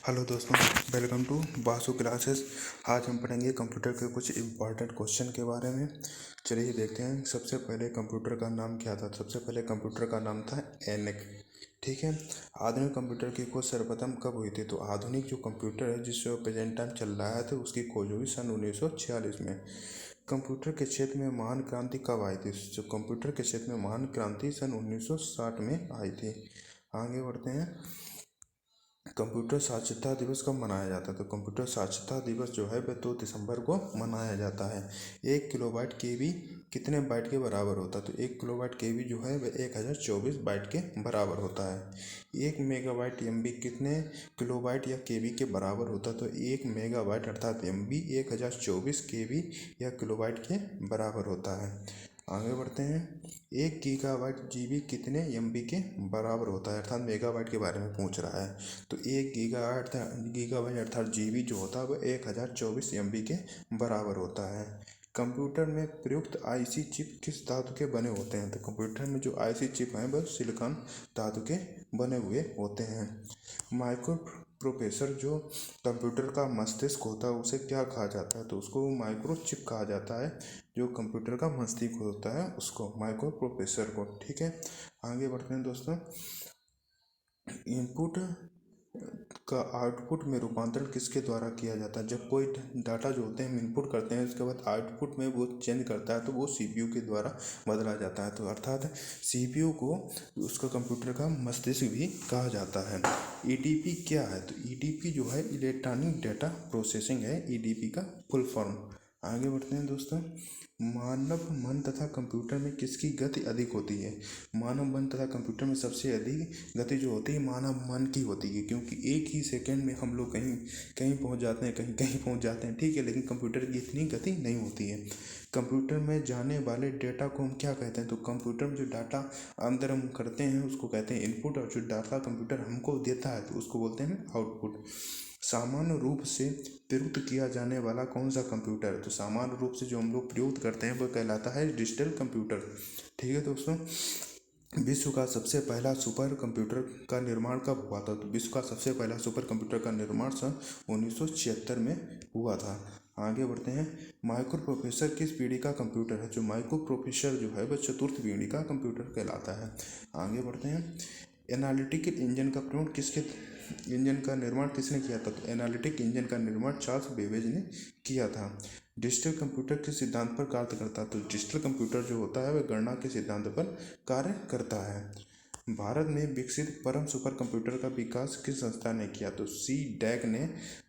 Hello दोस्तों, welcome to Basu classes. आज हम पढ़ेंगे कंप्यूटर के कुछ इम्पॉर्टेंट क्वेश्चन के बारे में। चलिए देखते हैं। सबसे पहले कंप्यूटर का नाम क्या था? सबसे पहले कंप्यूटर का नाम था एनिक। ठीक है। आधुनिक कंप्यूटर की खोज सर्वप्रथम कब हुई थी? तो आधुनिक जो कंप्यूटर है जिससे प्रेजेंट टाइम चल रहा है तो उसकी खोज हुई सन 1946 में। कंप्यूटर के क्षेत्र में महान क्रांति कब आई थी? जो कंप्यूटर के क्षेत्र में महान क्रांति सन 1960 में आई थी। आगे बढ़ते हैं। कंप्यूटर साक्षरता दिवस कब मनाया जाता है? तो कंप्यूटर साक्षरता दिवस जो है वह 2 दिसंबर को मनाया जाता है। 1 किलोबाइट केबी कितने बाइट के बराबर होता है? तो 1 किलोबाइट केबी जो है वह 1024 बाइट के बराबर होता है। 1 मेगाबाइट एमबी कितने किलोबाइट या केबी के बराबर होता है? तो 1 मेगाबाइट अर्थात एमबी 1024 केबी या किलोबाइट के बराबर होता है। आगे बढ़ते हैं। 1 गीगाबाइट जीबी कितने एमबी के बराबर होता है? अर्थात मेगाबाइट के बारे में पूछ रहा है। तो 1 गीगाबाइट अर्थात जीबी जो होता है वह 1024 एमबी के बराबर होता है। कंप्यूटर में प्रयुक्त आईसी चिप किस धातु के बने होते हैं? तो कंप्यूटर में जो आईसी चिप हैं वह सिलिकॉन धातु के बने हुए होते हैं। माइक्रो प्रोसेसर जो कंप्यूटर का मस्तिष्क होता है उसे क्या कहा जाता है? तो उसको माइक्रो चिप कहा जाता है। जो कंप्यूटर का मस्तिष्क होता है उसको माइक्रो प्रोसेसर को। ठीक है। आगे बढ़ते हैं दोस्तों। इनपुट का आउटपुट में रूपांतरण किसके द्वारा किया जाता है? जब कोई डाटा जो होते हैं हम इनपुट करते हैं उसके बाद आउटपुट में वो चेंज करता है तो वो सीपीयू के द्वारा बदला जाता है। तो अर्थात सीपीयू को उसका कंप्यूटर का मस्तिष्क भी कहा जाता है। ईडीपी क्या है? तो ईडीपी जो है इलेक्ट्रॉनिक डेटा प्रोसेसिंग है, ईडीपी का फुल फॉर्म। आगे बढ़ते हैं दोस्तों। मानव मन तथा कंप्यूटर में किसकी गति अधिक होती है? मानव मन तथा कंप्यूटर में सबसे अधिक गति जो होती है मानव मन की होती है, क्योंकि एक ही सेकंड में हम लोग कहीं कहीं पहुंच जाते हैं, कहीं कहीं पहुंच जाते हैं। ठीक है। लेकिन कंप्यूटर की इतनी गति नहीं होती है। कंप्यूटर में जाने वाले डेटा को हम क्या कहते हैं? तो कंप्यूटर में जो डाटा अंदर हम करते हैं उसको कहते हैं इनपुट, और जो डाटा कंप्यूटर हमको देता है तो उसको बोलते हैं आउटपुट। सामान्य रूप से प्रयुक्त किया जाने वाला कौन सा कंप्यूटर? तो सामान्य रूप से जो हम लोग प्रयुक्त करते हैं वह कहलाता है डिजिटल कंप्यूटर। ठीक है दोस्तों। विश्व का सबसे पहला सुपर कंप्यूटर का निर्माण कब हुआ था? तो विश्व का सबसे पहला सुपर कंप्यूटर का निर्माण सन 1976 में हुआ था। आगे बढ़ते हैं। माइक्रो प्रोसेसर किस पीढ़ी का कंप्यूटर है? जो माइक्रो प्रोसेसर जो है वह 4th पीढ़ी का कंप्यूटर कहलाता है। आगे बढ़ते हैं। एनालिटिकल इंजन का प्रयोग इंजन का निर्माण किसने किया था? तो एनालिटिक इंजन का निर्माण चार्ल्स बेबेज ने किया था। डिजिटल कंप्यूटर किस सिद्धांत पर कार्य करता है? तो डिजिटल कंप्यूटर जो होता है वह गणना के सिद्धांत पर कार्य करता है। भारत में विकसित परम सुपर कंप्यूटर का विकास किस संस्था ने किया? तो सी डैक ने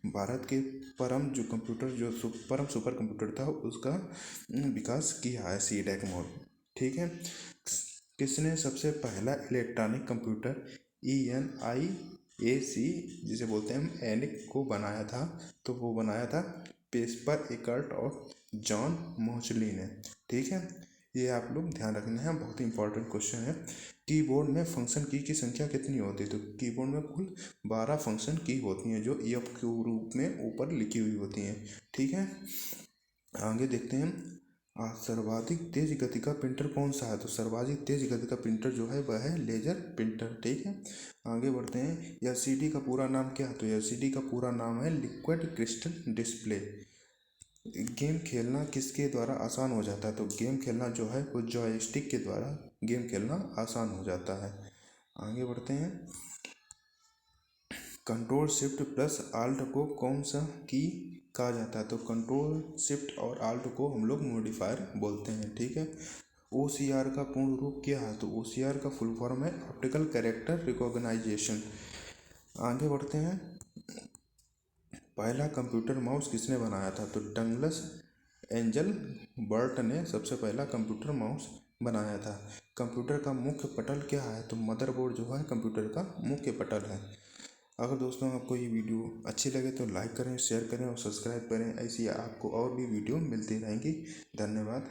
भारत के परम जो कंप्यूटर जो परम सुपर कंप्यूटर था उसका विकास किया है, सी डैक मोड। ठीक है। किसने सबसे पहला इलेक्ट्रॉनिक कंप्यूटर ENIAC जिसे बोलते हैं हम एनिक को बनाया था? तो वो बनाया था पेस्पर एकर्ट और जॉन मोचली ने। ठीक है। ये आप लोग ध्यान रखना है, बहुत ही इंपॉर्टेंट क्वेश्चन है। कीबोर्ड में फंक्शन की संख्या कितनी होती है? तो कीबोर्ड में कुल 12 फंक्शन की होती हैं जो EF के रूप में ऊपर लिखी हुई होती हैं। ठीक है। आगे देखते हैं। सर्वाधिक तेज गति का प्रिंटर कौन सा है? तो सर्वाधिक तेज गति का प्रिंटर जो है वह है लेजर प्रिंटर। ठीक है। आगे बढ़ते हैं। LCD का पूरा नाम क्या है? तो LCD का पूरा नाम है लिक्विड क्रिस्टल डिस्प्ले। गेम खेलना किसके द्वारा आसान हो जाता है? तो गेम खेलना जो है वो जॉयस्टिक के द्वारा गेम खेलना आसान हो जाता है। आगे बढ़ते हैं। कंट्रोल शिफ्ट प्लस आल्ट को कौन सा की कहा जाता है? तो कंट्रोल शिफ्ट और आल्ट को हम लोग मॉडिफायर बोलते हैं। ठीक है। OCR का पूर्ण रूप क्या है? तो OCR का फुल फॉर्म है ऑप्टिकल कैरेक्टर रिकॉग्नाइजेशन। आगे बढ़ते हैं। पहला कंप्यूटर माउस किसने बनाया था? तो डगलस एंजल बर्ट ने सबसे पहला कंप्यूटर माउस बनाया था। कंप्यूटर का मुख्य पटल क्या है? तो मदरबोर्ड जो है कंप्यूटर का मुख्य पटल है। अगर दोस्तों आपको ये वीडियो अच्छी लगे तो लाइक करें, शेयर करें और सब्सक्राइब करें। ऐसी आपको और भी वीडियो मिलती रहेंगी। धन्यवाद।